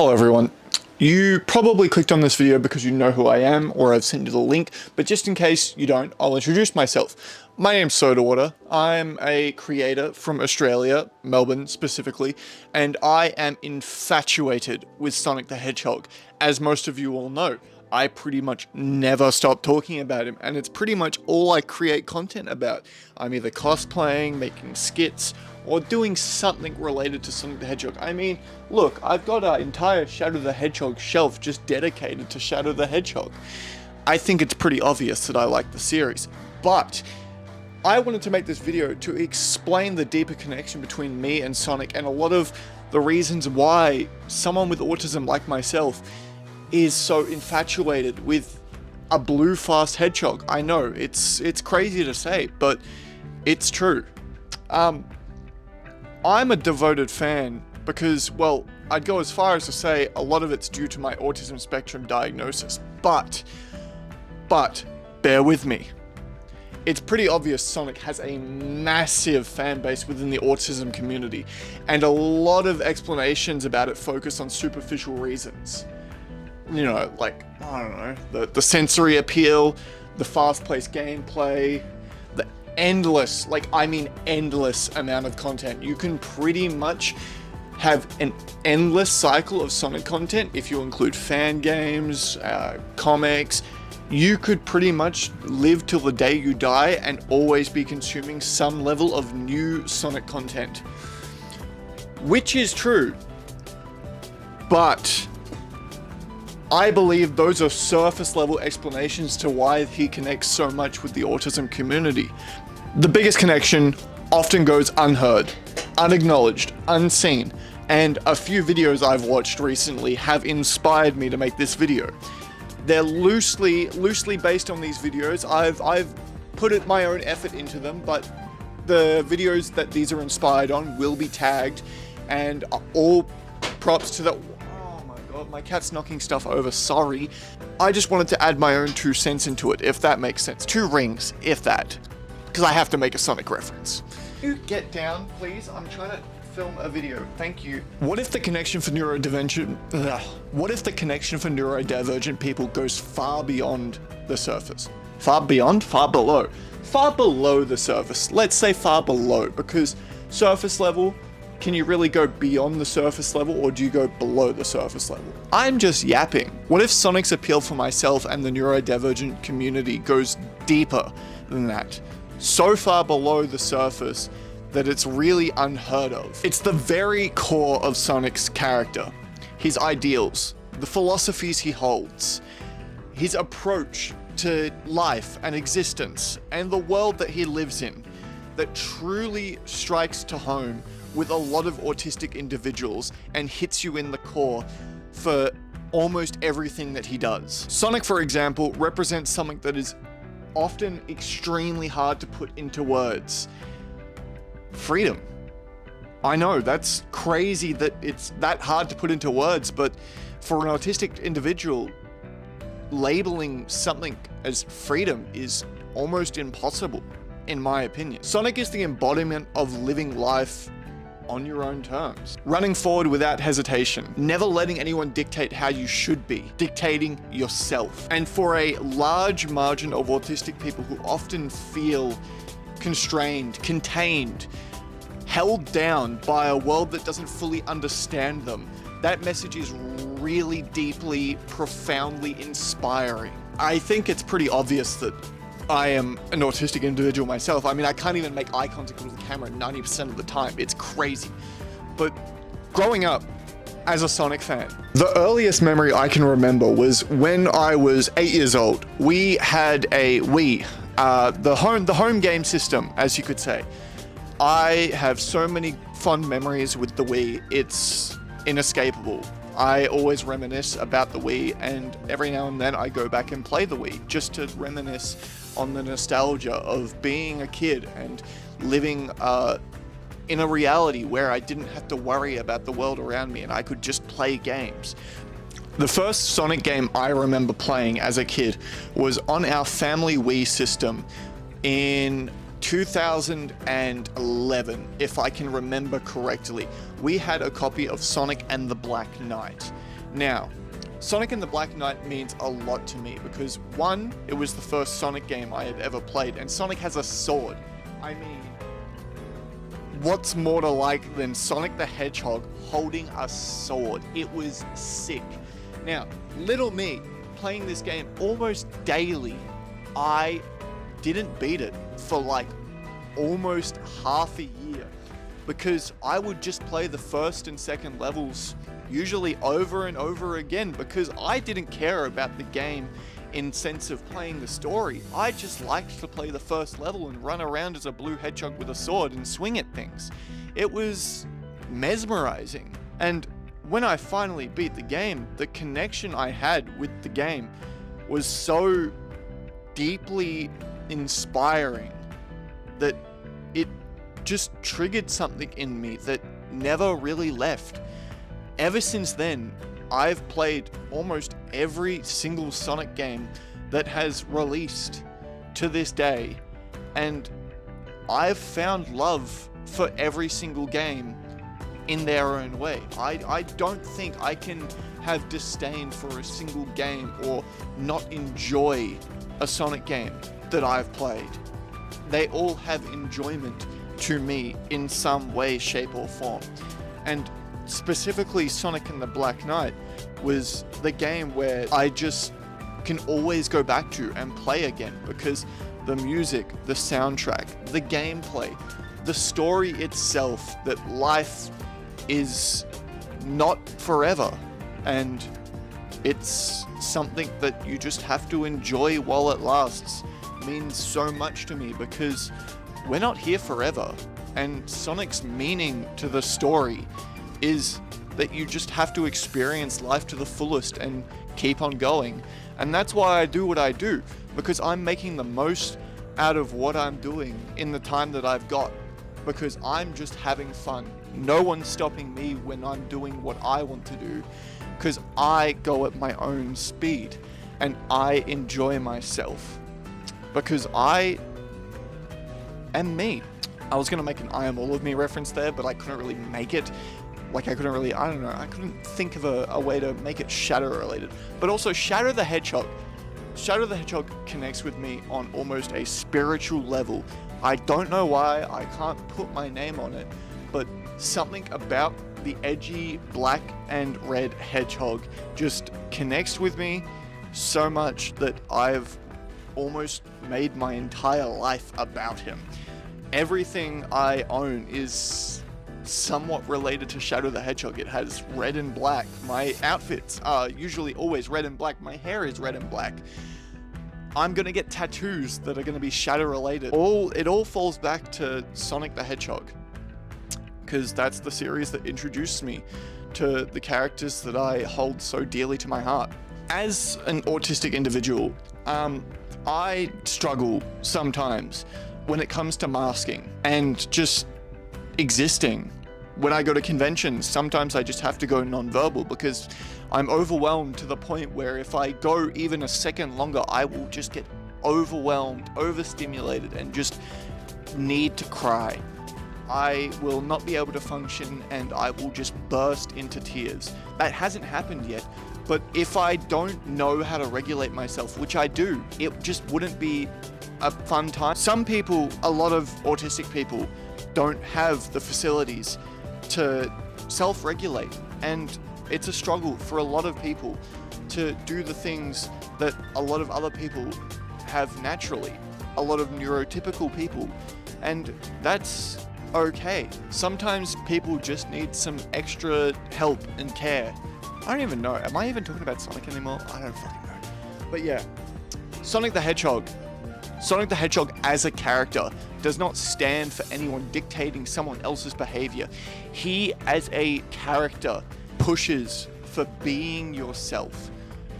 Hello everyone. You probably clicked on this video because you know who I am or I've sent you the link, but just in case you don't, I'll introduce myself. My name's SodaWater. I'm a creator from Australia, Melbourne specifically, and I am infatuated with Sonic the Hedgehog. As most of you all know, I pretty much never stop talking about him, and it's pretty much all I create content about. I'm either cosplaying, making skits, or doing something related to Sonic the Hedgehog. I mean, look, I've got an entire Shadow the Hedgehog shelf just dedicated to Shadow the Hedgehog. I think it's pretty obvious that I like the series, but I wanted to make this video to explain the deeper connection between me and Sonic and a lot of the reasons why someone with autism like myself is so infatuated with a blue fast hedgehog. I know, it's crazy to say, but it's true. I'm a devoted fan because, well, I'd go as far as to say a lot of it's due to my autism spectrum diagnosis, but bear with me. It's pretty obvious Sonic has a massive fan base within the autism community, and a lot of explanations about it focus on superficial reasons. You know, like, I don't know, the sensory appeal, the fast-paced gameplay, the endless, endless amount of content. You can pretty much have an endless cycle of Sonic content if you include fan games, comics. You could pretty much live till the day you die and always be consuming some level of new Sonic content. Which is true, but I believe those are surface level explanations to why he connects so much with the autism community. The biggest connection often goes unheard, unacknowledged, unseen, and a few videos I've watched recently have inspired me to make this video. They're loosely based on these videos. I've put my own effort into them, but the videos that these are inspired on will be tagged, and all props to the... My cat's knocking stuff over, sorry. I just wanted to add my own 2 cents into it, if that makes sense. 2 rings, if that. Because I have to make a Sonic reference. You get down, please. I'm trying to film a video. Thank you. What if the connection for neurodivergent people goes far beyond the surface? Far beyond? Far below. Far below the surface. Let's say far below, because surface level, can you really go beyond the surface level, or do you go below the surface level? I'm just yapping. What if Sonic's appeal for myself and the neurodivergent community goes deeper than that? So far below the surface that it's really unheard of. It's the very core of Sonic's character, his ideals, the philosophies he holds, his approach to life and existence, and the world that he lives in, that truly strikes to home with a lot of autistic individuals and hits you in the core for almost everything that he does. Sonic, for example, represents something that is often extremely hard to put into words. Freedom. I know, that's crazy that it's that hard to put into words, but for an autistic individual, labeling something as freedom is almost impossible, in my opinion. Sonic is the embodiment of living life on your own terms. Running forward without hesitation. Never letting anyone dictate how you should be. Dictating yourself. And for a large margin of autistic people who often feel constrained, contained, held down by a world that doesn't fully understand them, that message is really deeply, profoundly inspiring. I think it's pretty obvious that I am an autistic individual myself. I mean, I can't even make eye contact with the camera 90% of the time. It's crazy. But growing up as a Sonic fan, the earliest memory I can remember was when I was 8 years old. We had a Wii, the home game system, as you could say. I have so many fond memories with the Wii. It's inescapable. I always reminisce about the Wii, and every now and then I go back and play the Wii just to reminisce on the nostalgia of being a kid and living in a reality where I didn't have to worry about the world around me and I could just play games. The first Sonic game I remember playing as a kid was on our family Wii system in 2011, if I can remember correctly. We had a copy of Sonic and the Black Knight. Now, Sonic and the Black Knight means a lot to me because one, it was the first Sonic game I had ever played, and Sonic has a sword. I mean, what's more to like than Sonic the Hedgehog holding a sword? It was sick. Now, little me, playing this game almost daily, I didn't beat it for like almost half a year because I would just play the first and second levels usually over and over again because I didn't care about the game in sense of playing the story. I just liked to play the first level and run around as a blue hedgehog with a sword and swing at things. It was mesmerizing. And when I finally beat the game, the connection I had with the game was so deeply inspiring that it just triggered something in me that never really left. Ever since then, I've played almost every single Sonic game that has released to this day, and I've found love for every single game in their own way. I don't think I can have disdain for a single game or not enjoy a Sonic game that I've played. They all have enjoyment to me in some way, shape, or form. And specifically Sonic and the Black Knight was the game where I just can always go back to and play again because the music, the soundtrack, the gameplay, the story itself, that life is not forever and it's something that you just have to enjoy while it lasts, means so much to me because we're not here forever, and Sonic's meaning to the story is that you just have to experience life to the fullest and keep on going. And that's why I do what I do, because I'm making the most out of what I'm doing in the time that I've got, because I'm just having fun. No one's stopping me when I'm doing what I want to do, because I go at my own speed and I enjoy myself because I am me. I was gonna make an I Am All of Me reference there, but I couldn't really make it. Like I couldn't think of a way to make it Shadow related. But also Shadow the Hedgehog. Shadow the Hedgehog connects with me on almost a spiritual level. I don't know why, I can't put my name on it, but something about the edgy black and red hedgehog just connects with me so much that I've almost made my entire life about him. Everything I own is somewhat related to Shadow the Hedgehog. It has red and black. My outfits are usually always red and black. My hair is red and black. I'm gonna get tattoos that are gonna be Shadow related. It all falls back to Sonic the Hedgehog, because that's the series that introduced me to the characters that I hold so dearly to my heart. As an autistic individual, I struggle sometimes when it comes to masking and just existing. When I go to conventions, sometimes I just have to go nonverbal because I'm overwhelmed to the point where if I go even a second longer, I will just get overwhelmed, overstimulated, and just need to cry. I will not be able to function and I will just burst into tears. That hasn't happened yet, but if I don't know how to regulate myself, which I do, it just wouldn't be a fun time. Some people, a lot of autistic people, don't have the facilities to self-regulate, and it's a struggle for a lot of people to do the things that a lot of other people have naturally, a lot of neurotypical people, and that's okay. Sometimes people just need some extra help and care. I don't even know, am I even talking about Sonic anymore? I don't fucking know. But yeah, Sonic the Hedgehog as a character does not stand for anyone dictating someone else's behavior. He, as a character, pushes for being yourself.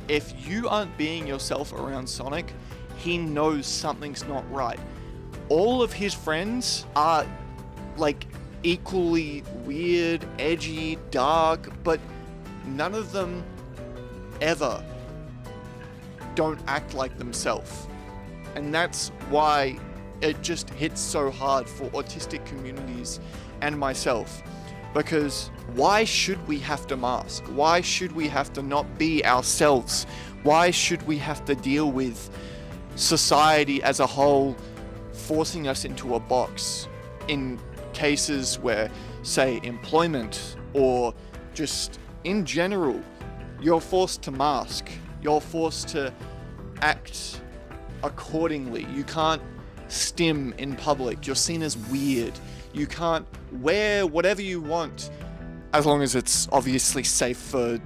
If you aren't being yourself around Sonic, he knows something's not right. All of his friends are like equally weird, edgy, dark, but none of them ever don't act like themselves. And that's why it just hits so hard for autistic communities and myself. Because why should we have to mask? Why should we have to not be ourselves? Why should we have to deal with society as a whole forcing us into a box in cases where, say, employment or just in general, you're forced to mask, you're forced to act accordingly. You can't stim in public, you're seen as weird. You can't wear whatever you want, as long as it's obviously safe for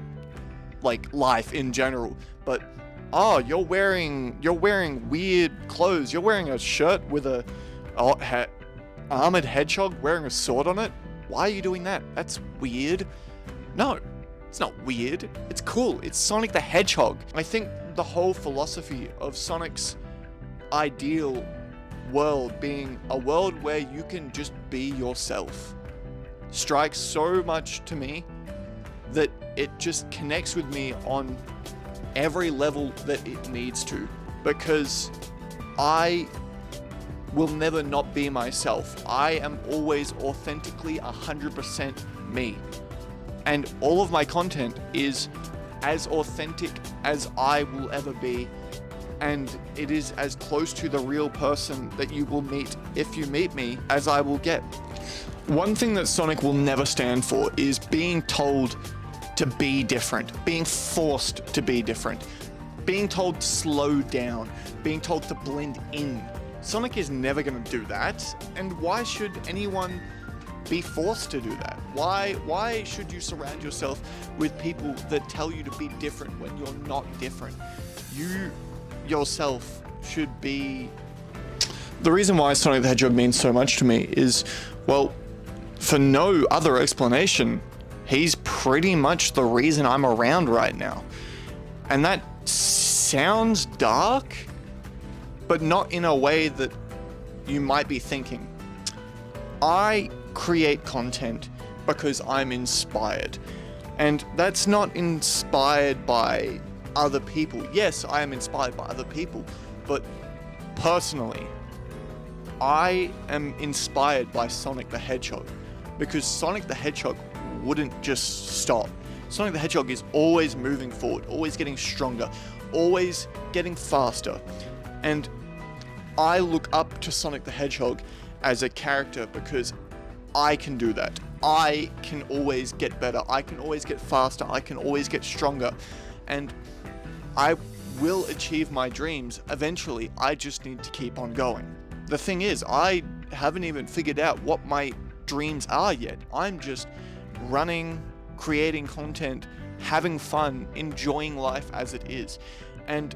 like life in general. But you're wearing weird clothes. You're wearing a shirt with a armored hedgehog wearing a sword on it. Why are you doing that? That's weird. No, it's not weird. It's cool. It's Sonic the Hedgehog. I think the whole philosophy of Sonic's ideal world being a world where you can just be yourself strikes so much to me that it just connects with me on every level that it needs to, because I will never not be myself. I am always authentically 100% me, and all of my content is as authentic as I will ever be, and it is as close to the real person that you will meet if you meet me as I will get. One thing that Sonic will never stand for is being told to be different, being forced to be different, being told to slow down, being told to blend in. Sonic is never going to do that, and why should anyone be forced to do that? Why should you surround yourself with people that tell you to be different when you're not different? You yourself should be... The reason why Sonic the Hedgehog means so much to me is, well, for no other explanation, he's pretty much the reason I'm around right now. And that sounds dark, but not in a way that you might be thinking. I create content because I'm inspired. And that's not inspired by other people. Yes, I am inspired by other people, but personally, I am inspired by Sonic the Hedgehog, because Sonic the Hedgehog wouldn't just stop. Sonic the Hedgehog is always moving forward, always getting stronger, always getting faster. And I look up to Sonic the Hedgehog as a character because I can do that. I can always get better. I can always get faster. I can always get stronger. And I will achieve my dreams eventually. I just need to keep on going. The thing is, I haven't even figured out what my dreams are yet. I'm just running, creating content, having fun, enjoying life as it is. And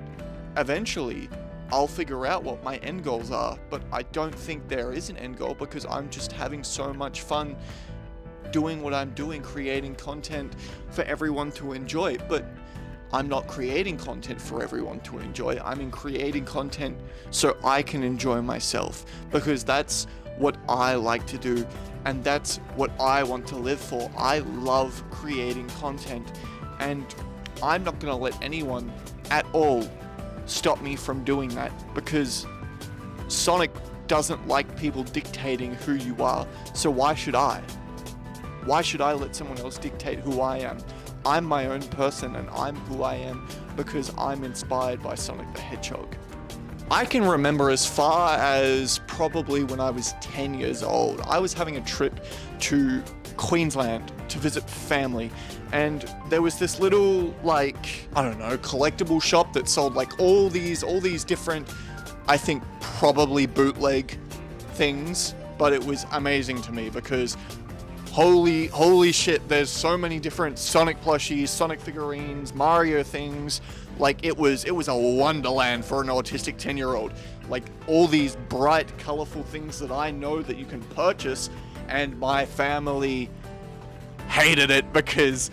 eventually, I'll figure out what my end goals are, but I don't think there is an end goal because I'm just having so much fun doing what I'm doing, creating content for everyone to enjoy. But I'm not creating content for everyone to enjoy. I'm creating content so I can enjoy myself, because that's what I like to do, and that's what I want to live for. I love creating content, and I'm not going to let anyone at all stop me from doing that, because Sonic doesn't like people dictating who you are. So why should I? Why should I let someone else dictate who I am? I'm my own person, and I'm who I am because I'm inspired by Sonic the Hedgehog. I can remember as far as probably when I was 10 years old, I was having a trip to Queensland to visit family, and there was this little, like, I don't know, collectible shop that sold like all these different, I think probably bootleg things, but it was amazing to me because holy shit, there's so many different Sonic plushies, Sonic figurines, Mario things. Like, it was a wonderland for an autistic 10-year-old. Like, all these bright, colorful things that I know that you can purchase, and my family hated it because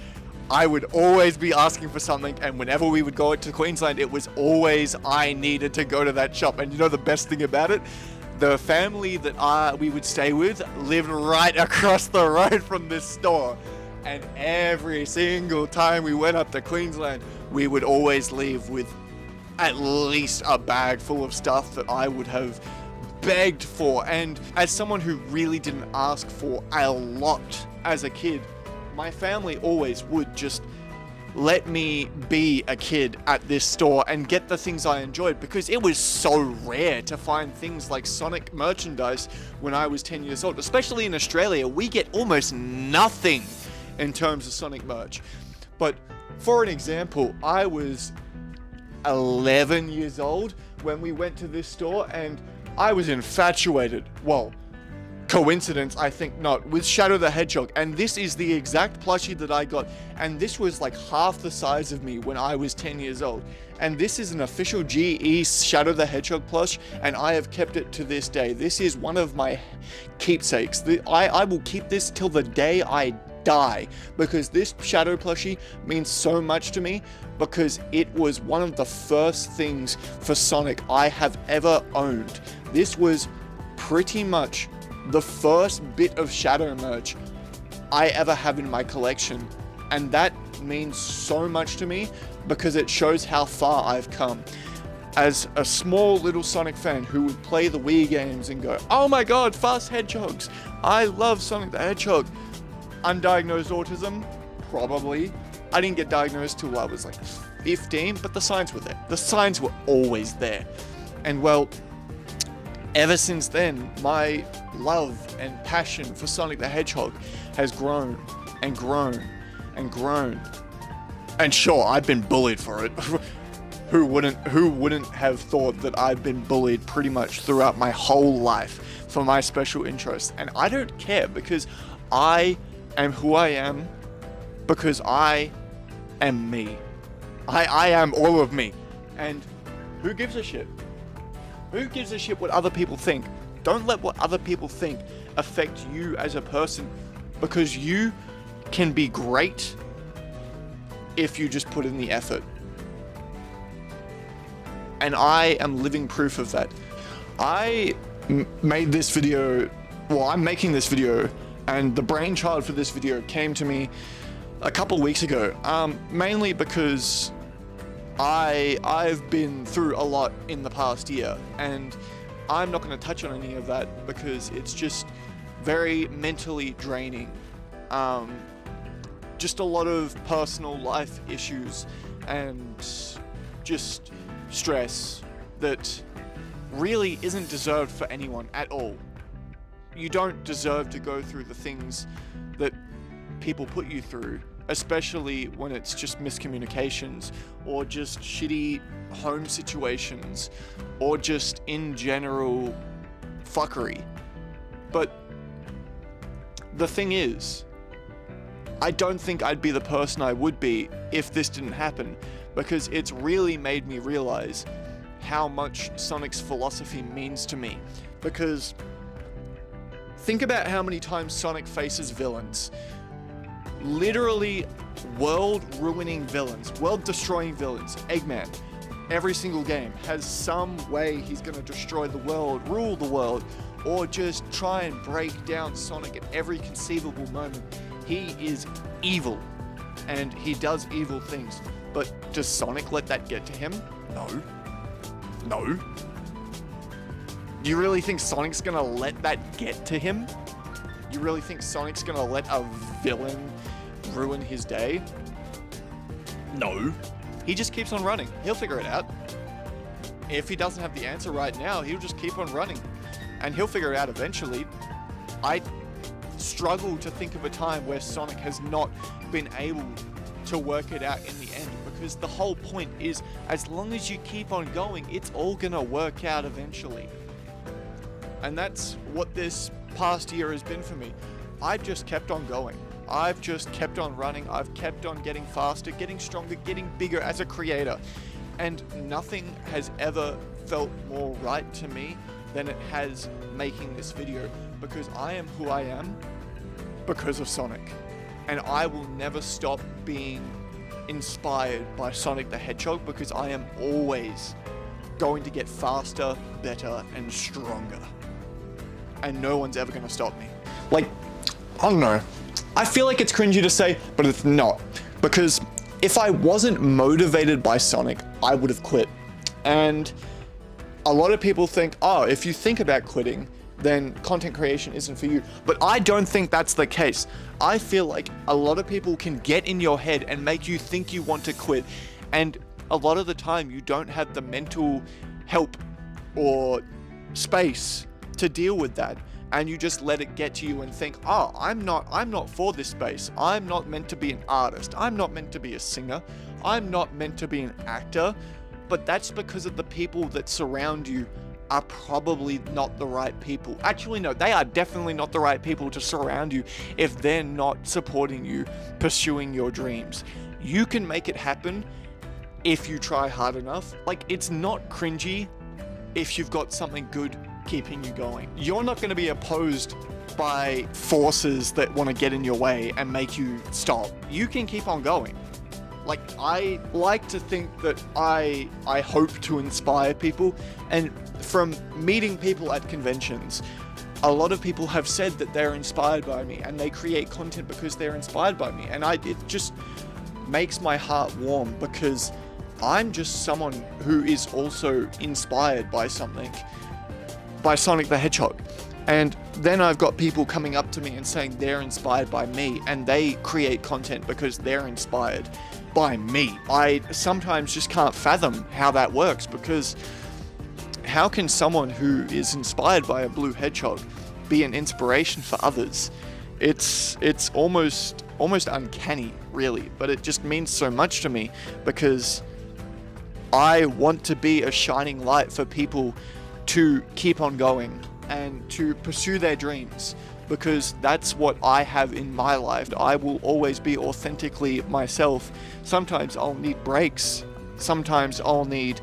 I would always be asking for something, and whenever we would go to Queensland, it was always I needed to go to that shop. And you know the best thing about it? The family that we would stay with lived right across the road from this store. And every single time we went up to Queensland, we would always leave with at least a bag full of stuff that I would have begged for. And as someone who really didn't ask for a lot as a kid, my family always would just let me be a kid at this store and get the things I enjoyed, because it was so rare to find things like Sonic merchandise when I was 10 years old. Especially in Australia, we get almost nothing in terms of Sonic merch. But for an example, I was 11 years old when we went to this store, and I was infatuated. Well, coincidence, I think not, with Shadow the Hedgehog, and this is the exact plushie that I got, and this was like half the size of me when I was 10 years old, and this is an official GE Shadow the Hedgehog plush, and I have kept it to this day. This is one of my keepsakes. I will keep this till the day I die, because this Shadow plushie means so much to me, because it was one of the first things for Sonic I have ever owned. This was pretty much the first bit of Shadow merch I ever have in my collection, and that means so much to me because it shows how far I've come. As a small little Sonic fan who would play the Wii games and go, oh my god, fast hedgehogs, I love Sonic the Hedgehog. Undiagnosed autism? Probably. I didn't get diagnosed till I was like 15, but the signs were there. The signs were always there. And well, ever since then, my love and passion for Sonic the Hedgehog has grown and grown and grown. And sure, I've been bullied for it. Who wouldn't have thought that I've been bullied pretty much throughout my whole life for my special interest? And I don't care, because I am who I am, because I am me. I am all of me. And who gives a shit? Who gives a shit what other people think? Don't let what other people think affect you as a person, because you can be great if you just put in the effort. And I am living proof of that. I made this video, well, I'm making this video, and the brainchild for this video came to me a couple weeks ago, mainly because I've been through a lot in the past year, and I'm not going to touch on any of that because it's just very mentally draining. Just a lot of personal life issues and just stress that really isn't deserved for anyone at all. You don't deserve to go through the things that people put you through, especially when it's just miscommunications or just shitty home situations or just in general fuckery. But the thing is, I don't think I'd be the person I would be if this didn't happen, because it's really made me realize how much Sonic's philosophy means to me. Because think about how many times Sonic faces villains. Literally world-ruining villains, world-destroying villains. Eggman, every single game, has some way he's gonna destroy the world, rule the world, or just try and break down Sonic at every conceivable moment. He is evil, and he does evil things. But does Sonic let that get to him? No. No. You really think Sonic's gonna let that get to him? You really think Sonic's gonna let a villain ruin his day? No. He just keeps on running. He'll figure it out. If he doesn't have the answer right now, he'll just keep on running. And he'll figure it out eventually. I struggle to think of a time where Sonic has not been able to work it out in the end, because the whole point is, as long as you keep on going, it's all gonna work out eventually. And that's what this past year has been for me. I've just kept on going. I've just kept on running. I've kept on getting faster, getting stronger, getting bigger as a creator. And nothing has ever felt more right to me than it has making this video, because I am who I am because of Sonic. And I will never stop being inspired by Sonic the Hedgehog, because I am always going to get faster, better, and stronger. And no one's ever gonna stop me. Like, I don't know. I feel like it's cringy to say, but it's not. Because if I wasn't motivated by Sonic, I would have quit. And a lot of people think, oh, if you think about quitting, then content creation isn't for you. But I don't think that's the case. I feel like a lot of people can get in your head and make you think you want to quit. And a lot of the time you don't have the mental help or space to deal with that. And you just let it get to you and think, oh, I'm not for this space. I'm not meant to be an artist. I'm not meant to be a singer. I'm not meant to be an actor. But that's because of the people that surround you are probably not the right people. Actually, no, they are definitely not the right people to surround you if they're not supporting you pursuing your dreams. You can make it happen if you try hard enough. Like, it's not cringy if you've got something good keeping you going. You're not going to be opposed by forces that want to get in your way and make you stop. You can keep on going. Like, I like to think that I hope to inspire people, and from meeting people at conventions, a lot of people have said that they're inspired by me and they create content because they're inspired by me, and it just makes my heart warm because I'm just someone who is also inspired by something, by Sonic the Hedgehog. And then I've got people coming up to me and saying they're inspired by me and they create content because they're inspired by me. I sometimes just can't fathom how that works, because how can someone who is inspired by a blue hedgehog be an inspiration for others? It's almost uncanny, really, but it just means so much to me because I want to be a shining light for people to keep on going and to pursue their dreams, because that's what I have in my life. I will always be authentically myself. Sometimes I'll need breaks. Sometimes I'll need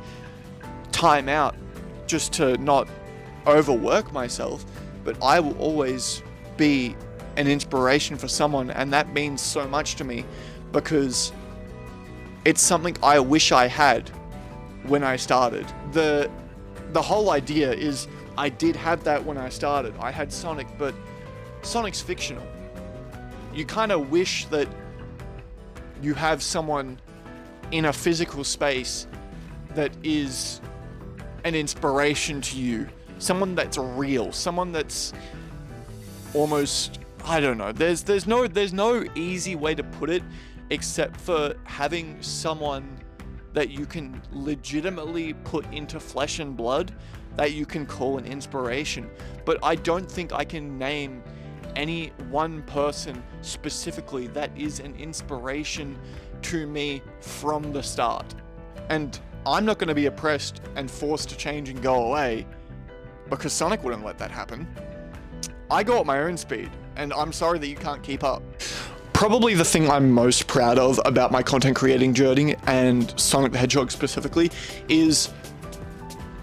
time out just to not overwork myself, but I will always be an inspiration for someone, and that means so much to me because it's something I wish I had when I started. The whole idea is I did have that when I started. I had Sonic, but Sonic's fictional. You kind of wish that you have someone in a physical space that is an inspiration to you, someone that's real, someone that's almost, I don't know, there's no easy way to put it except for having someone that you can legitimately put into flesh and blood, that you can call an inspiration. But I don't think I can name any one person specifically that is an inspiration to me from the start. And I'm not going to be oppressed and forced to change and go away because Sonic wouldn't let that happen. I go at my own speed, and I'm sorry that you can't keep up. Probably the thing I'm most proud of about my content creating journey, and Sonic the Hedgehog specifically, is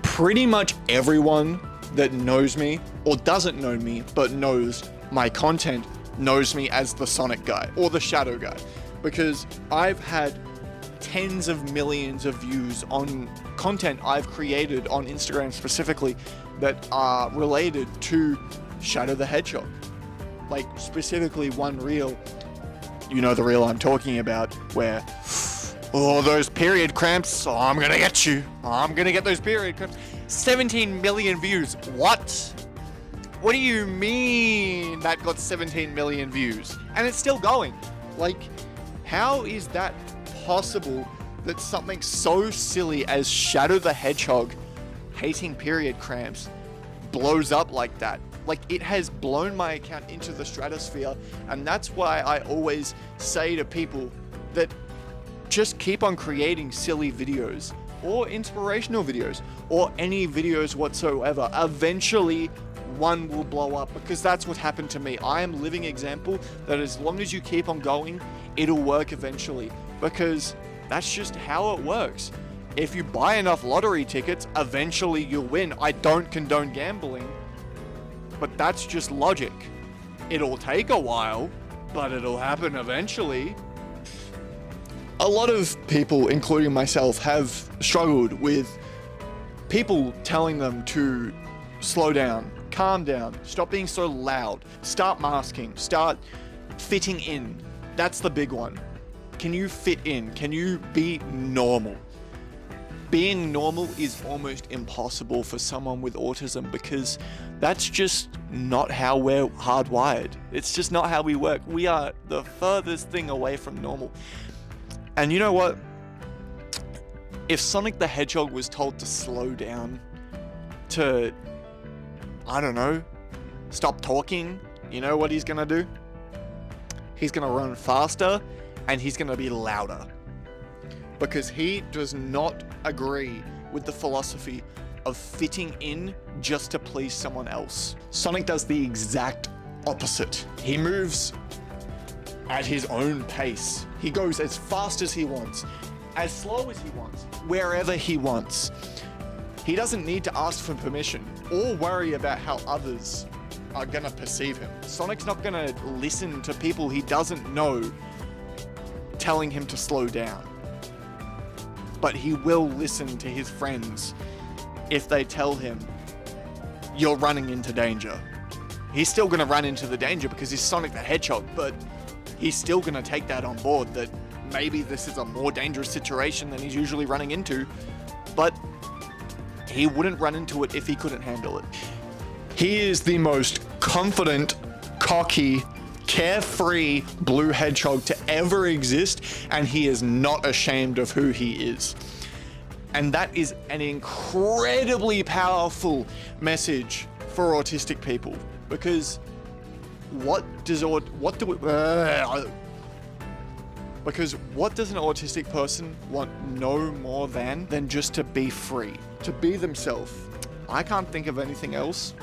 pretty much everyone that knows me or doesn't know me but knows my content knows me as the Sonic guy or the Shadow guy, because I've had tens of millions of views on content I've created on Instagram specifically that are related to Shadow the Hedgehog. Like, specifically one reel, you know the reel I'm talking about, where, oh, those period cramps, oh, I'm gonna get you. I'm gonna get those period cramps. 17 million views. What? What do you mean that got 17 million views? And it's still going. Like, how is that possible that something so silly as Shadow the Hedgehog hating period cramps blows up like that? Like, it has blown my account into the stratosphere, and that's why I always say to people that just keep on creating silly videos or inspirational videos or any videos whatsoever. Eventually one will blow up, because that's what happened to me. I am living example that as long as you keep on going, it'll work eventually, because that's just how it works. If you buy enough lottery tickets, eventually you'll win. I don't condone gambling, but that's just logic. It'll take a while, but it'll happen eventually. A lot of people, including myself, have struggled with people telling them to slow down, calm down, stop being so loud, start masking, start fitting in. That's the big one. Can you fit in? Can you be normal? being normal is almost impossible for someone with autism because that's just not how we're hardwired. It's just not how we work. We are the furthest thing away from normal. And you know what? If Sonic the Hedgehog was told to slow down, to, I don't know, stop talking, you know what he's gonna do? He's gonna run faster and he's gonna be louder. Because he does not agree with the philosophy of fitting in just to please someone else. Sonic does the exact opposite. He moves at his own pace. He goes as fast as he wants, as slow as he wants, wherever he wants. He doesn't need to ask for permission or worry about how others are gonna perceive him. Sonic's not gonna listen to people he doesn't know telling him to slow down. But he will listen to his friends if they tell him, you're running into danger. He's still gonna run into the danger because he's Sonic the Hedgehog, but he's still gonna take that on board that maybe this is a more dangerous situation than he's usually running into, but he wouldn't run into it if he couldn't handle it. He is the most confident, cocky, carefree blue hedgehog to ever exist, and he is not ashamed of who he is. And that is an incredibly powerful message for autistic people, because what does an autistic person want no more than just to be free, to be themselves? I can't think of anything else.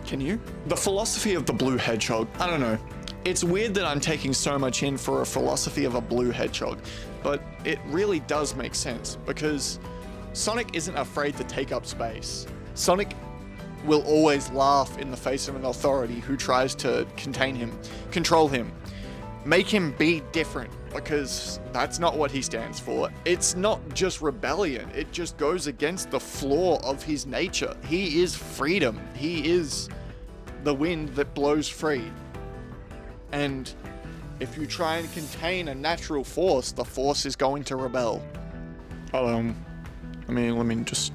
Can you? The philosophy of the blue hedgehog, I don't know. It's weird that I'm taking so much in for a philosophy of a blue hedgehog, but it really does make sense because Sonic isn't afraid to take up space. Sonic will always laugh in the face of an authority who tries to contain him, control him, make him be different, because that's not what he stands for. It's not just rebellion, it just goes against the flaw of his nature. He is freedom. He is the wind that blows free. And if you try and contain a natural force, the force is going to rebel. Hold on. Let me just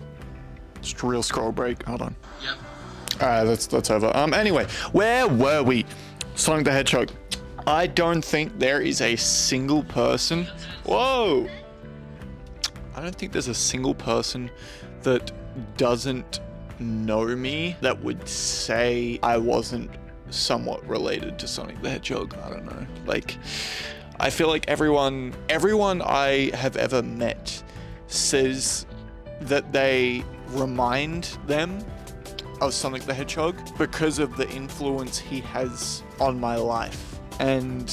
a real scroll break. Hold on. Yep. Alright, that's over. Anyway, where were we? Sonic the Hedgehog. I don't think there is a single person. Whoa! I don't think there's a single person that doesn't know me that would say I wasn't somewhat related to Sonic the Hedgehog. I don't know. Like, I feel like everyone I have ever met says that they remind them of Sonic the Hedgehog because of the influence he has on my life. And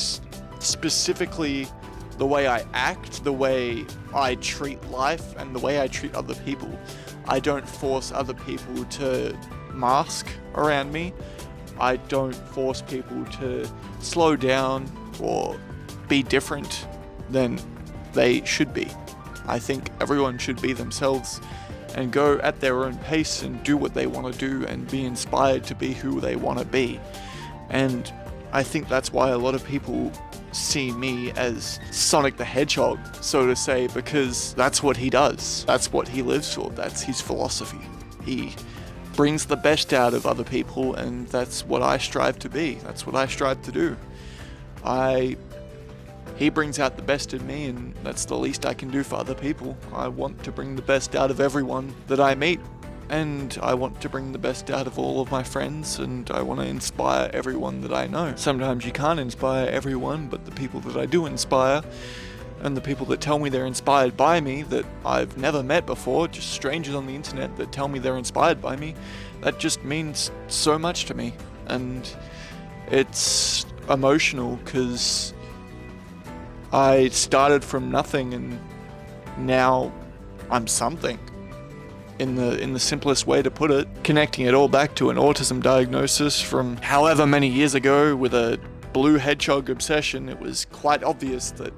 specifically the way I act, the way I treat life, and the way I treat other people. I don't force other people to mask around me. I don't force people to slow down or be different than they should be. I think everyone should be themselves and go at their own pace and do what they want to do and be inspired to be who they want to be. And I think that's why a lot of people see me as Sonic the Hedgehog, so to say, because that's what he does. That's what he lives for. That's his philosophy. He brings the best out of other people, and that's what I strive to be. That's what I strive to do. He brings out the best in me, and that's the least I can do for other people. I want to bring the best out of everyone that I meet, and I want to bring the best out of all of my friends, and I want to inspire everyone that I know. Sometimes you can't inspire everyone, but the people that I do inspire, and the people that tell me they're inspired by me that I've never met before, just strangers on the internet that tell me they're inspired by me, that just means so much to me. And it's emotional because I started from nothing and now I'm something. In the simplest way to put it, connecting it all back to an autism diagnosis from however many years ago with a blue hedgehog obsession, it was quite obvious that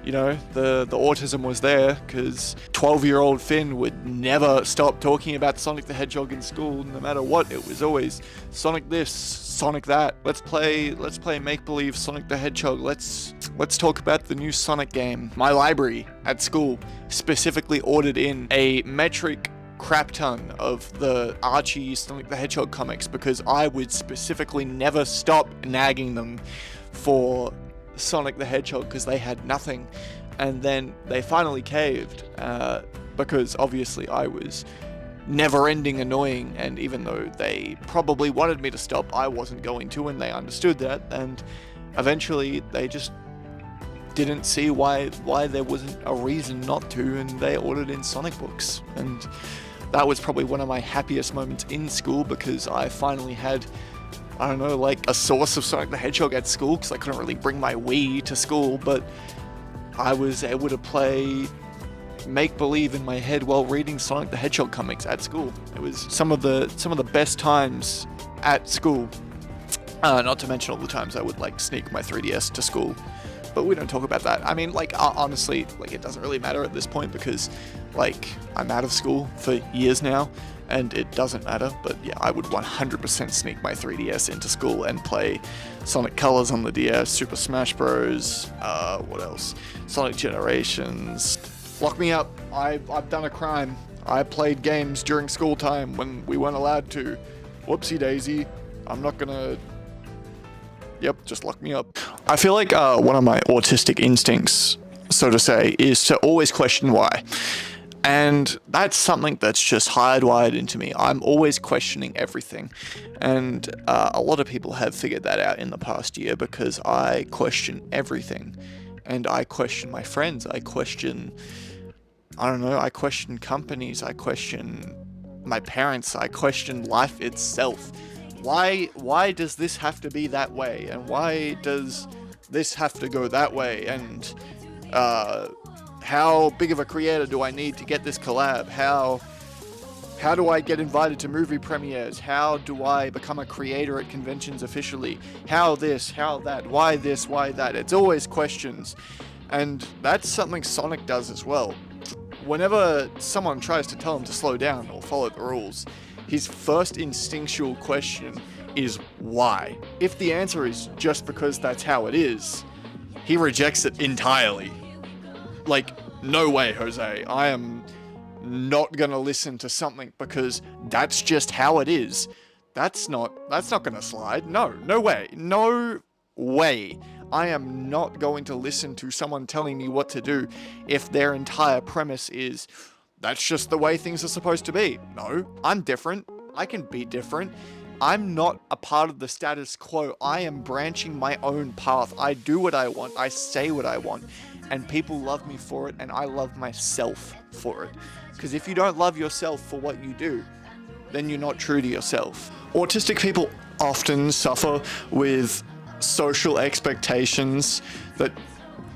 you know, the autism was there, because 12-year-old Finn would never stop talking about Sonic the Hedgehog in school, no matter what. It was always Sonic this, Sonic that. Let's play make-believe Sonic the Hedgehog. Let's talk about the new Sonic game. My library at school specifically ordered in a metric crap ton of the Archie Sonic the Hedgehog comics, because I would specifically never stop nagging them for Sonic the Hedgehog, because they had nothing. And then they finally caved, because obviously I was never-ending annoying, and even though they probably wanted me to stop, I wasn't going to, and they understood that, and eventually they just didn't see why there wasn't a reason not to, and they ordered in Sonic books. And that was probably one of my happiest moments in school, because I finally had, I don't know, like a source of Sonic the Hedgehog at school, because I couldn't really bring my Wii to school, but I was able to play make-believe in my head while reading Sonic the Hedgehog comics at school. It was some of the best times at school. Not to mention all the times I would like sneak my 3DS to school, but we don't talk about that. I mean, like, honestly, like, it doesn't really matter at this point, because like, I'm out of school for years now, and it doesn't matter. But yeah, I would 100% sneak my 3DS into school and play Sonic Colors on the DS, Super Smash Bros. What else? Sonic Generations. Lock me up. I've done a crime. I played games during school time when we weren't allowed to. Whoopsie daisy. I'm not gonna... Yep, just lock me up. I feel like one of my autistic instincts, so to say, is to always question why. And that's something that's just hardwired into me. I'm always questioning everything. And a lot of people have figured that out in the past year, because I question everything. And I question my friends. I question companies. I question my parents. I question life itself. Why does this have to be that way? And why does this have to go that way? And how big of a creator do I need to get this collab? How do I get invited to movie premieres? How do I become a creator at conventions officially? How this, how that, why this, why that? It's always questions. And that's something Sonic does as well. Whenever someone tries to tell him to slow down or follow the rules, his first instinctual question is why. If the answer is just because that's how it is, he rejects it entirely. Like, no way, Jose. I am not gonna listen to something because that's just how it is. That's not gonna slide. No way. No way. I am not going to listen to someone telling me what to do if their entire premise is, that's just the way things are supposed to be. No, I'm different. I can be different. I'm not a part of the status quo. I am branching my own path. I do what I want. I say what I want. And people love me for it, and I love myself for it. Because if you don't love yourself for what you do, then you're not true to yourself. Autistic people often suffer with social expectations that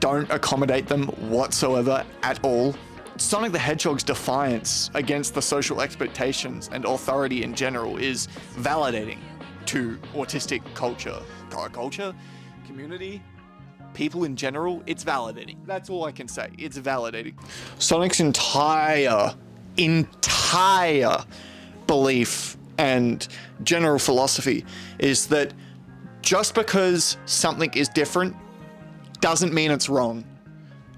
don't accommodate them whatsoever at all. Sonic the Hedgehog's defiance against the social expectations and authority in general is validating to autistic community, people in general. It's validating. That's all I can say. It's validating. Sonic's entire belief and general philosophy is that just because something is different doesn't mean it's wrong.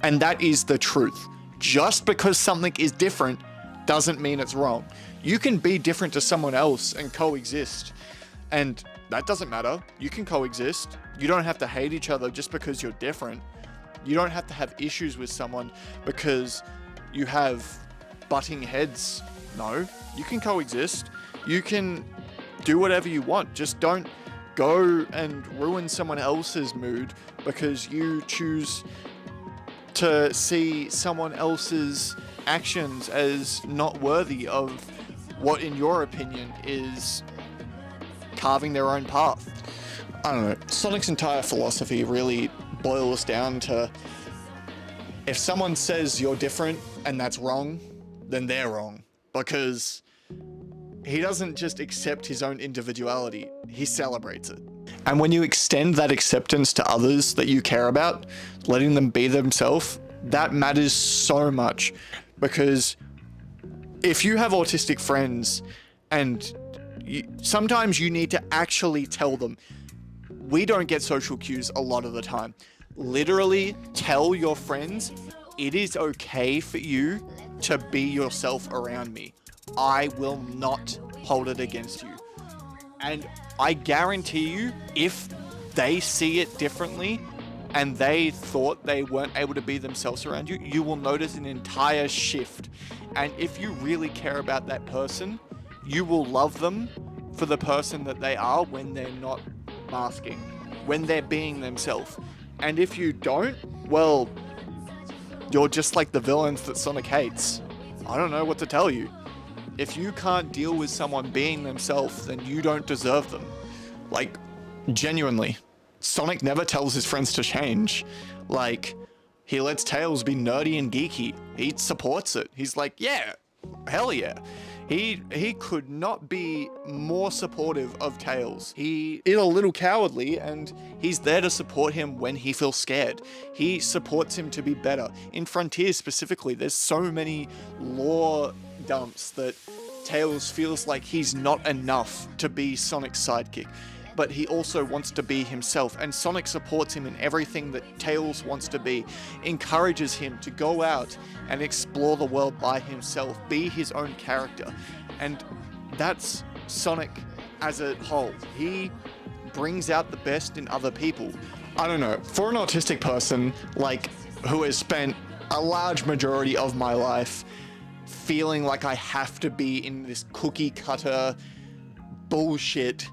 And that is the truth. Just because something is different doesn't mean it's wrong. You can be different to someone else and coexist. And that doesn't matter. You can coexist. You don't have to hate each other just because you're different. You don't have to have issues with someone because you have butting heads. No, you can coexist. You can do whatever you want. Just don't go and ruin someone else's mood because you choose to see someone else's actions as not worthy of what, in your opinion, is carving their own path. I don't know. Sonic's entire philosophy really boils down to, if someone says you're different and that's wrong, then they're wrong. Because he doesn't just accept his own individuality, he celebrates it. And when you extend that acceptance to others that you care about, letting them be themselves, that matters so much. Because if you have autistic friends and sometimes you need to actually tell them, we don't get social cues a lot of the time. Literally tell your friends, it is okay for you to be yourself around me. I will not hold it against you. And I guarantee you, if they see it differently and they thought they weren't able to be themselves around you, you will notice an entire shift. And if you really care about that person, you will love them for the person that they are when they're not masking, when they're being themselves. And if you don't, well, you're just like the villains that Sonic hates. I don't know what to tell you. If you can't deal with someone being themselves, then you don't deserve them. Like, genuinely. Sonic never tells his friends to change. Like, he lets Tails be nerdy and geeky. He supports it. He's like, yeah, hell yeah. He could not be more supportive of Tails. He is a little cowardly and he's there to support him when he feels scared. He supports him to be better. In Frontiers specifically, there's so many lore dumps that Tails feels like he's not enough to be Sonic's sidekick, but he also wants to be himself, and Sonic supports him in everything that Tails wants to be, encourages him to go out and explore the world by himself, be his own character. And that's Sonic as a whole. He brings out the best in other people. I don't know, for an autistic person, like, who has spent a large majority of my life feeling like I have to be in this cookie cutter bullshit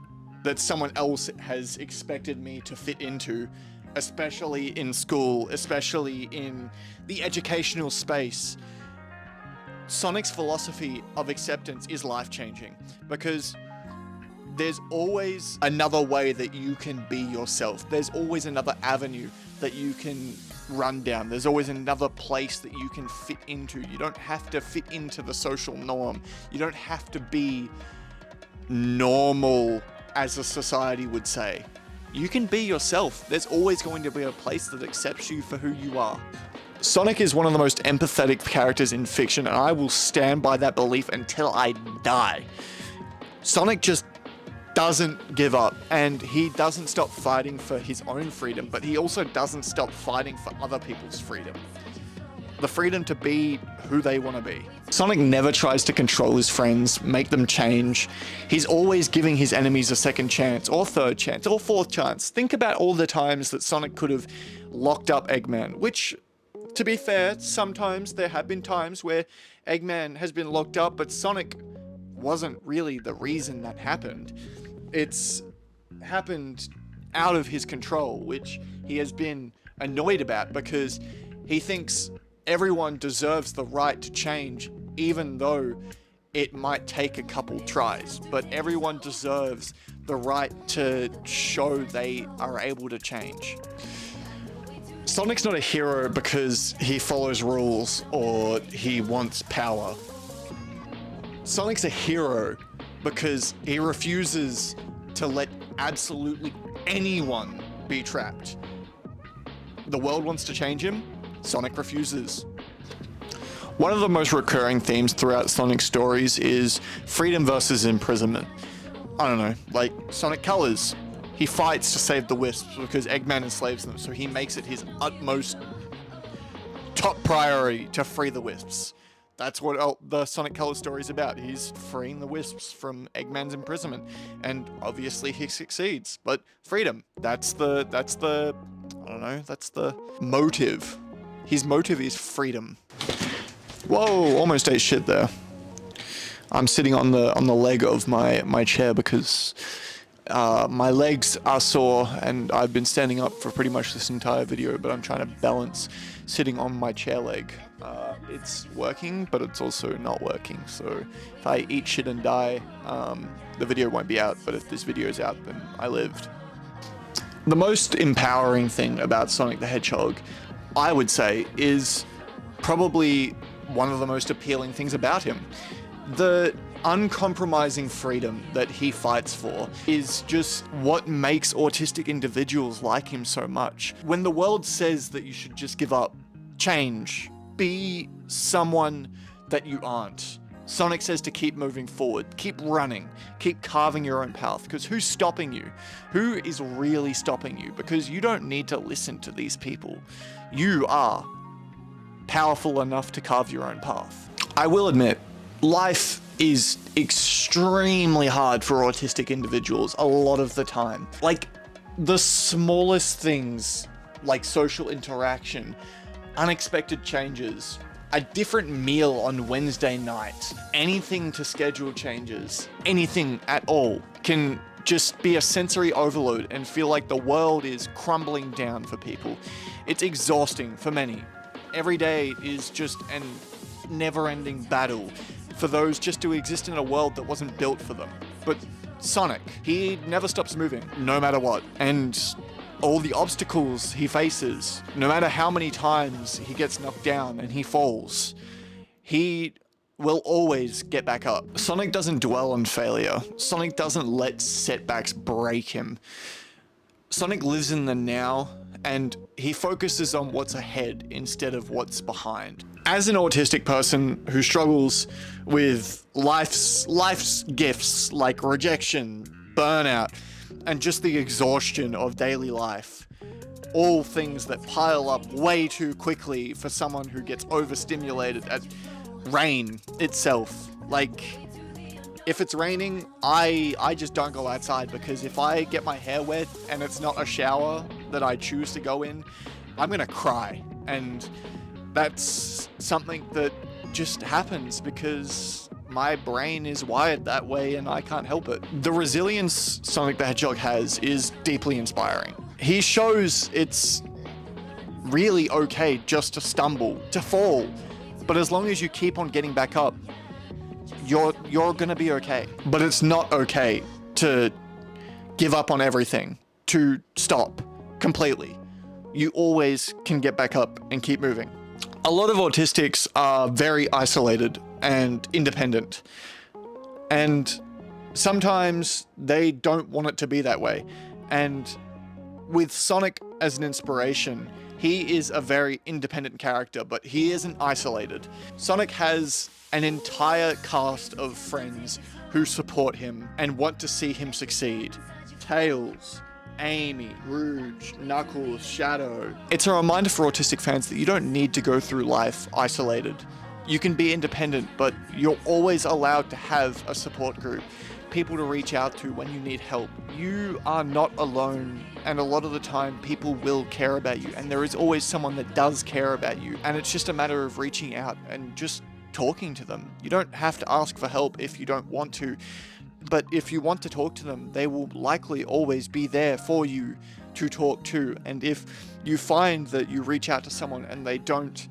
that someone else has expected me to fit into, especially in school, especially in the educational space. Sonic's philosophy of acceptance is life-changing because there's always another way that you can be yourself. There's always another avenue that you can run down. There's always another place that you can fit into. You don't have to fit into the social norm. You don't have to be normal, as a society would say. You can be yourself. There's always going to be a place that accepts you for who you are. Sonic is one of the most empathetic characters in fiction, and I will stand by that belief until I die. Sonic just doesn't give up, and he doesn't stop fighting for his own freedom, but he also doesn't stop fighting for other people's freedom. The freedom to be who they want to be. Sonic never tries to control his friends, make them change. He's always giving his enemies a second chance, or third chance, or fourth chance. Think about all the times that Sonic could have locked up Eggman, which, to be fair, sometimes there have been times where Eggman has been locked up, but Sonic wasn't really the reason that happened. It's happened out of his control, which he has been annoyed about because he thinks everyone deserves the right to change, even though it might take a couple tries. But everyone deserves the right to show they are able to change. Sonic's not a hero because he follows rules or he wants power. Sonic's a hero because he refuses to let absolutely anyone be trapped. The world wants to change him, Sonic refuses. One of the most recurring themes throughout Sonic's stories is freedom versus imprisonment. I don't know, like Sonic Colors. He fights to save the Wisps because Eggman enslaves them, so he makes it his utmost top priority to free the Wisps. That's what the Sonic Colors story is about. He's freeing the Wisps from Eggman's imprisonment, and obviously he succeeds. But freedom, that's the motive. His motive is freedom. Whoa, almost ate shit there. I'm sitting on the leg of my chair because my legs are sore and I've been standing up for pretty much this entire video, but I'm trying to balance sitting on my chair leg. It's working, but it's also not working. So if I eat shit and die, the video won't be out, but if this video is out, then I lived. The most empowering thing about Sonic the Hedgehog, I would say, is probably one of the most appealing things about him. The uncompromising freedom that he fights for is just what makes autistic individuals like him so much. When the world says that you should just give up, change, be someone that you aren't, Sonic says to keep moving forward, keep running, keep carving your own path, because who's stopping you? Who is really stopping you? Because you don't need to listen to these people. You are powerful enough to carve your own path. I will admit, life is extremely hard for autistic individuals a lot of the time. Like, the smallest things, like social interaction, unexpected changes, a different meal on Wednesday night, anything to schedule changes, anything at all can just be a sensory overload and feel like the world is crumbling down for people. It's exhausting for many. Every day is just an never-ending battle for those just to exist in a world that wasn't built for them. But Sonic, he never stops moving, no matter what. And all the obstacles he faces, no matter how many times he gets knocked down and he falls, he will always get back up. Sonic doesn't dwell on failure. Sonic doesn't let setbacks break him. Sonic lives in the now, and he focuses on what's ahead instead of what's behind. As an autistic person who struggles with life's gifts like rejection, burnout, and just the exhaustion of daily life, all things that pile up way too quickly for someone who gets overstimulated at rain itself. Like, if it's raining, I just don't go outside, because if I get my hair wet and it's not a shower that I choose to go in, I'm gonna cry. And that's something that just happens because my brain is wired that way and I can't help it. The resilience Sonic the Hedgehog has is deeply inspiring. He shows it's really okay just to stumble, to fall, but as long as you keep on getting back up, you're gonna be okay. But it's not okay to give up on everything, to stop completely. You always can get back up and keep moving. A lot of autistics are very isolated and independent, and sometimes they don't want it to be that way. And with Sonic as an inspiration, he is a very independent character, but he isn't isolated. Sonic has an entire cast of friends who support him and want to see him succeed. Tails, Amy, Rouge, Knuckles, Shadow. It's a reminder for autistic fans that you don't need to go through life isolated. You can be independent, but you're always allowed to have a support group, people to reach out to when you need help. You are not alone, and a lot of the time people will care about you, and there is always someone that does care about you, and it's just a matter of reaching out and just talking to them. You don't have to ask for help if you don't want to, but if you want to talk to them, they will likely always be there for you to talk to. And if you find that you reach out to someone and they don't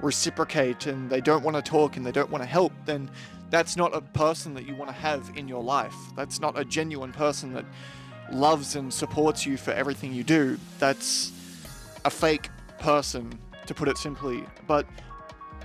reciprocate and they don't want to talk and they don't want to help, then that's not a person that you want to have in your life. That's not a genuine person that loves and supports you for everything you do. That's a fake person, to put it simply. But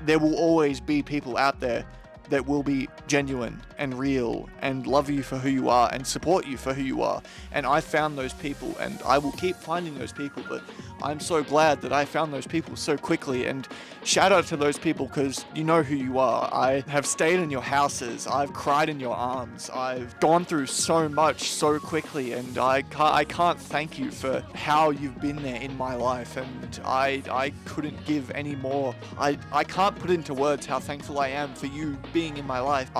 there will always be people out there that will be genuine and real and love you for who you are and support you for who you are. And I found those people, and I will keep finding those people, but I'm so glad that I found those people so quickly. And shout out to those people, because you know who you are. I have stayed in your houses, I've cried in your arms, I've gone through so much so quickly, and I can't thank you for how you've been there in my life, and I couldn't give any more. I can't put into words how thankful I am for you being in my life.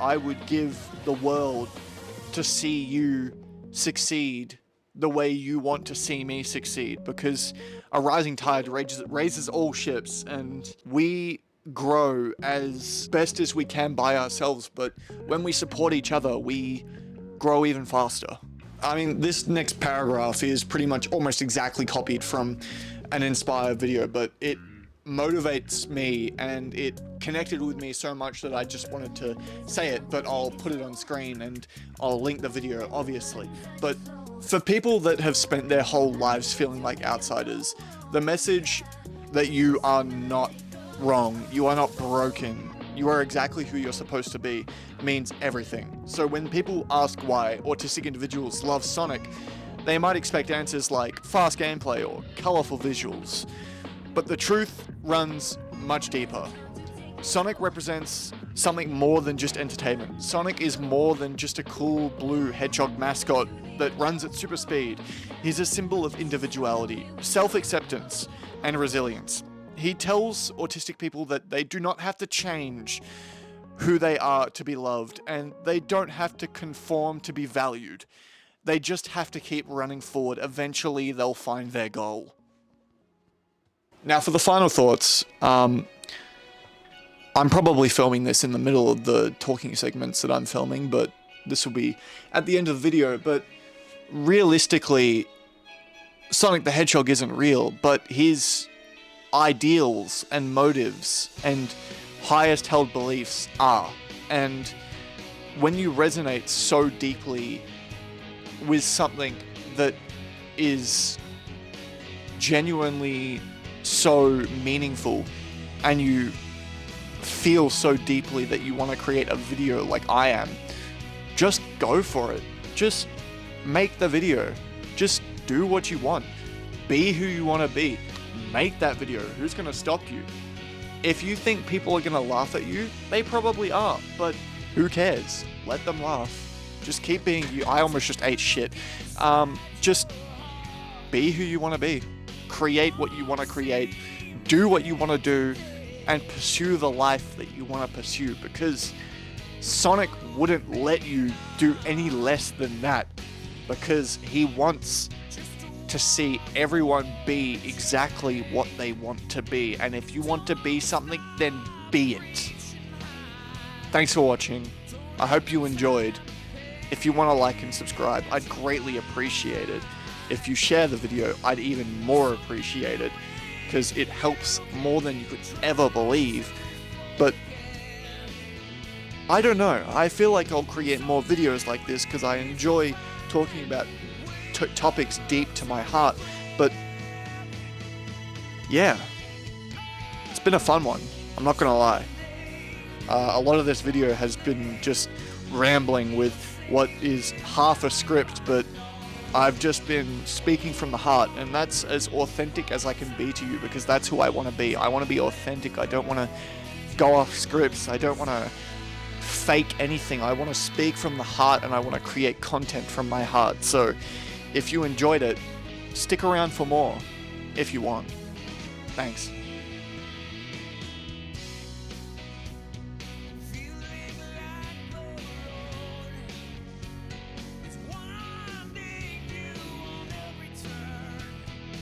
I would give the world to see you succeed the way you want to see me succeed, because a rising tide raises all ships, and we grow as best as we can by ourselves, but when we support each other, we grow even faster. I mean, this next paragraph is pretty much almost exactly copied from an Inspire video, but it motivates me and it connected with me so much that I just wanted to say it, but I'll put it on screen and I'll link the video, obviously. But for people that have spent their whole lives feeling like outsiders, the message that you are not wrong, you are not broken, you are exactly who you're supposed to be means everything. So when people ask why autistic individuals love Sonic, they might expect answers like fast gameplay or colorful visuals. But the truth runs much deeper. Sonic represents something more than just entertainment. Sonic is more than just a cool blue hedgehog mascot that runs at super speed. He's a symbol of individuality, self-acceptance, and resilience. He tells autistic people that they do not have to change who they are to be loved, and they don't have to conform to be valued. They just have to keep running forward. Eventually, they'll find their goal. Now, for the final thoughts, I'm probably filming this in the middle of the talking segments that I'm filming, but this will be at the end of the video. But realistically, Sonic the Hedgehog isn't real, but his ideals and motives and highest held beliefs are. And when you resonate so deeply with something that is genuinely so meaningful, and you feel so deeply that you want to create a video like I am, just go for it. Just make the video. Just do what you want. Be who you want to be. Make that video. Who's going to stop you? If you think people are going to laugh at you, they probably are, but who cares? Let them laugh. Just keep being you. I almost just ate shit. Just be who you want to be. Create what you want to create. Do what you want to do. And pursue the life that you want to pursue, because Sonic wouldn't let you do any less than that, because he wants to see everyone be exactly what they want to be. And if you want to be something, then be it. Thanks for watching. I hope you enjoyed. If you want to like and subscribe, I'd greatly appreciate it. If you share the video, I'd even more appreciate it, because it helps more than you could ever believe. But I don't know, I feel like I'll create more videos like this because I enjoy talking about topics deep to my heart. But yeah, it's been a fun one, I'm not gonna lie. A lot of this video has been just rambling with what is half a script, but I've just been speaking from the heart, and that's as authentic as I can be to you, because that's who I want to be. I want to be authentic. I don't want to go off scripts. I don't want to fake anything. I want to speak from the heart, and I want to create content from my heart. So if you enjoyed it, stick around for more if you want. Thanks.